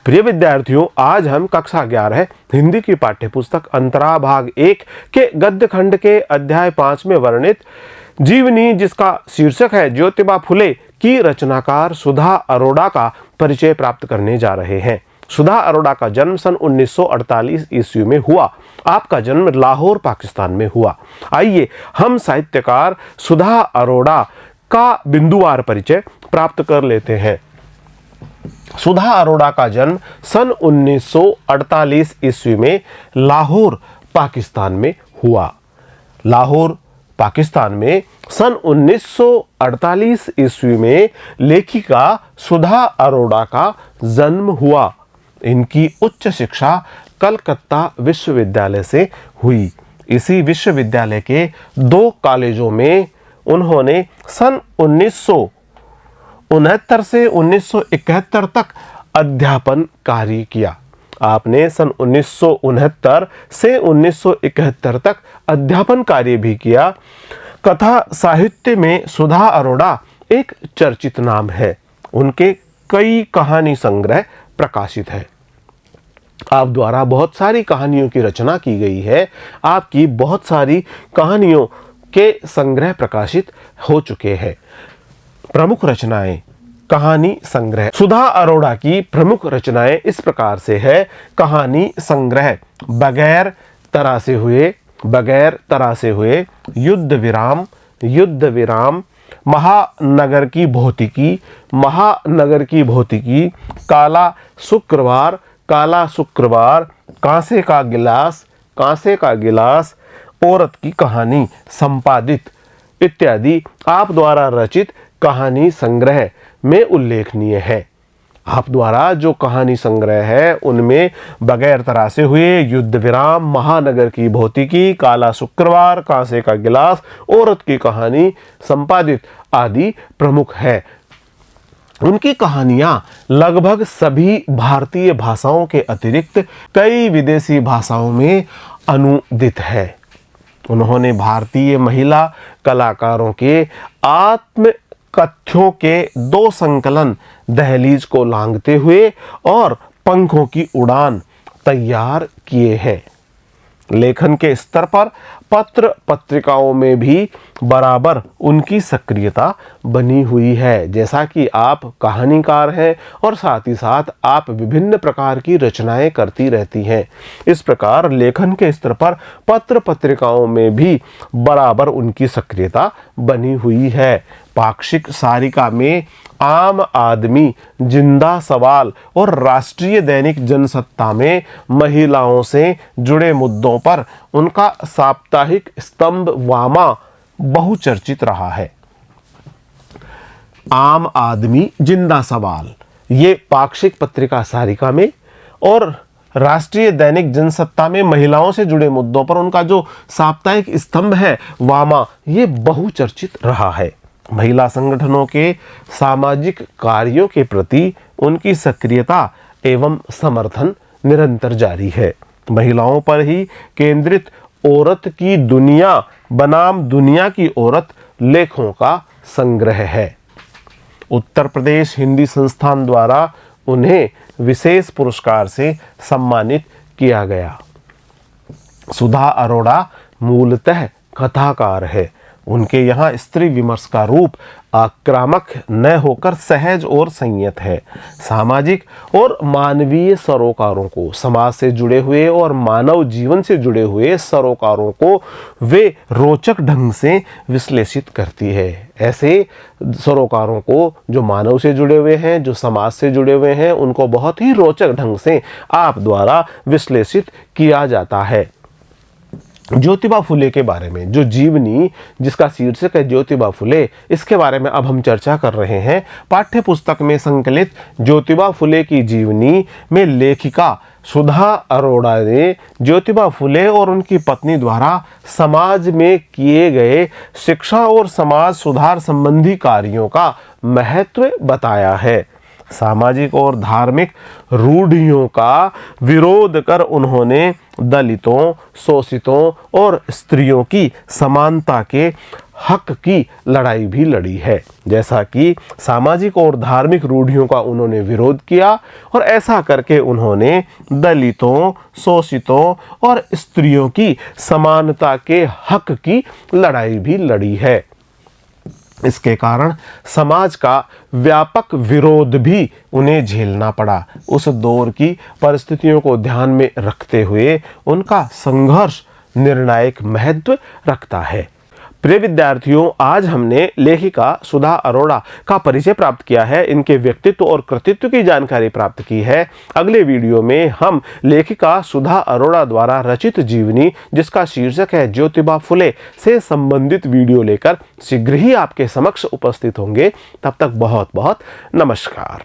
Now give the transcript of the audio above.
प्रिय विद्यार्थियों, आज हम कक्षा 11 हिंदी की पाठ्यपुस्तक अंतरा भाग 1 के गद्य खंड के अध्याय 5 में वर्णित जीवनी, जिसका शीर्षक है ज्योतिबा फुले की रचनाकार सुधा अरोड़ा का परिचय प्राप्त करने जा रहे हैं। सुधा अरोड़ा का जन्म सन 1948 ईस्वी में हुआ। आपका जन्म लाहौर, पाकिस्तान में हुआ। आइए हम साहित्यकार सुधा अरोड़ा का बिंदुवार परिचय प्राप्त कर लेते हैं। सुधा अरोड़ा का जन्म सन 1948 ईस्वी में लाहौर, पाकिस्तान में हुआ। लाहौर, पाकिस्तान में सन 1948 ईस्वी में लेखिका सुधा अरोड़ा का जन्म हुआ। इनकी उच्च शिक्षा कलकत्ता विश्वविद्यालय से हुई। इसी विश्वविद्यालय के 2 कॉलेजों में उन्होंने सन 1969 से 1971 तक अध्यापन कार्य किया। आपने सन 1969 से 1971 तक अध्यापन कार्य भी किया। कथा साहित्य में सुधा अरोड़ा एक चर्चित नाम है। उनके कई कहानी संग्रह प्रकाशित है। आप द्वारा बहुत सारी कहानियों की रचना की गई है। आपकी बहुत सारी कहानियों के संग्रह प्रकाशित हो चुके हैं। प्रमुख रचनाएं, कहानी संग्रह। सुधा अरोड़ा की प्रमुख रचनाएं इस प्रकार से है। कहानी संग्रह बगैर तरासे हुए, युद्ध विराम, महानगर की भौतिकी, काला शुक्रवार, कांसे का गिलास, औरत की कहानी संपादित इत्यादि आप द्वारा रचित कहानी संग्रह में उल्लेखनीय है। आप द्वारा जो कहानी संग्रह है उनमें बगैर तरासे हुए, युद्ध विराम, महानगर की भौतिकी, काला शुक्रवार, कांसे का गिलास, औरत की कहानी संपादित आदि प्रमुख है। उनकी कहानियां लगभग सभी भारतीय भाषाओं के अतिरिक्त कई विदेशी भाषाओं में अनुदित है। उन्होंने भारतीय महिला कलाकारों के आत्मकथ्यों के 2 संकलन दहलीज को लांघते हुए और पंखों की उड़ान तैयार किए हैं। लेखन के स्तर पर पत्र पत्रिकाओं में भी बराबर उनकी सक्रियता बनी हुई है। जैसा कि आप कहानीकार हैं और साथ ही साथ आप विभिन्न प्रकार की रचनाएं करती रहती हैं, इस प्रकार लेखन के स्तर पर पत्र पत्रिकाओं में भी बराबर उनकी सक्रियता बनी हुई है। पाक्षिक सारिका में आम आदमी, जिंदा सवाल और राष्ट्रीय दैनिक जनसत्ता में महिलाओं से जुड़े मुद्दों पर उनका साप्ताहिक स्तंभ वामा बहुचर्चित रहा है। आम आदमी, जिंदा सवाल, ये पाक्षिक पत्रिका सारिका में, और राष्ट्रीय दैनिक जनसत्ता में महिलाओं से जुड़े मुद्दों पर उनका जो साप्ताहिक स्तंभ है वामा, ये बहुचर्चित रहा है। महिला संगठनों के सामाजिक कार्यों के प्रति उनकी सक्रियता एवं समर्थन निरंतर जारी है। महिलाओं पर ही केंद्रित औरत की दुनिया बनाम दुनिया की औरत लेखों का संग्रह है। उत्तर प्रदेश हिंदी संस्थान द्वारा उन्हें विशेष पुरस्कार से सम्मानित किया गया। सुधा अरोड़ा मूलतः कथाकार है। उनके यहाँ स्त्री विमर्श का रूप आक्रामक न होकर सहज और संयत है। सामाजिक और मानवीय सरोकारों को, समाज से जुड़े हुए और मानव जीवन से जुड़े हुए सरोकारों को वे रोचक ढंग से विश्लेषित करती है। ऐसे सरोकारों को जो मानव से जुड़े हुए हैं, जो समाज से जुड़े हुए हैं, उनको बहुत ही रोचक ढंग से आप द्वारा विश्लेषित किया जाता है। ज्योतिबा फुले के बारे में जो जीवनी, जिसका शीर्षक है ज्योतिबा फुले, इसके बारे में अब हम चर्चा कर रहे हैं। पाठ्य पुस्तक में संकलित ज्योतिबा फुले की जीवनी में लेखिका सुधा अरोड़ा ने ज्योतिबा फुले और उनकी पत्नी द्वारा समाज में किए गए शिक्षा और समाज सुधार संबंधी कार्यों का महत्व बताया है। सामाजिक और धार्मिक रूढ़ियों का विरोध कर उन्होंने दलितों, शोषितों और स्त्रियों की समानता के हक की लड़ाई भी लड़ी है। जैसा कि सामाजिक और धार्मिक रूढ़ियों का उन्होंने विरोध किया और ऐसा करके उन्होंने दलितों, शोषितों और स्त्रियों की समानता के हक की लड़ाई भी लड़ी है। इसके कारण समाज का व्यापक विरोध भी उन्हें झेलना पड़ा। उस दौर की परिस्थितियों को ध्यान में रखते हुए उनका संघर्ष निर्णायक महत्व रखता है। प्रिय विद्यार्थियों, आज हमने लेखिका सुधा अरोड़ा का परिचय प्राप्त किया है, इनके व्यक्तित्व और कृतित्व की जानकारी प्राप्त की है। अगले वीडियो में हम लेखिका सुधा अरोड़ा द्वारा रचित जीवनी, जिसका शीर्षक है ज्योतिबा फुले, से संबंधित वीडियो लेकर शीघ्र ही आपके समक्ष उपस्थित होंगे। तब तक बहुत बहुत नमस्कार।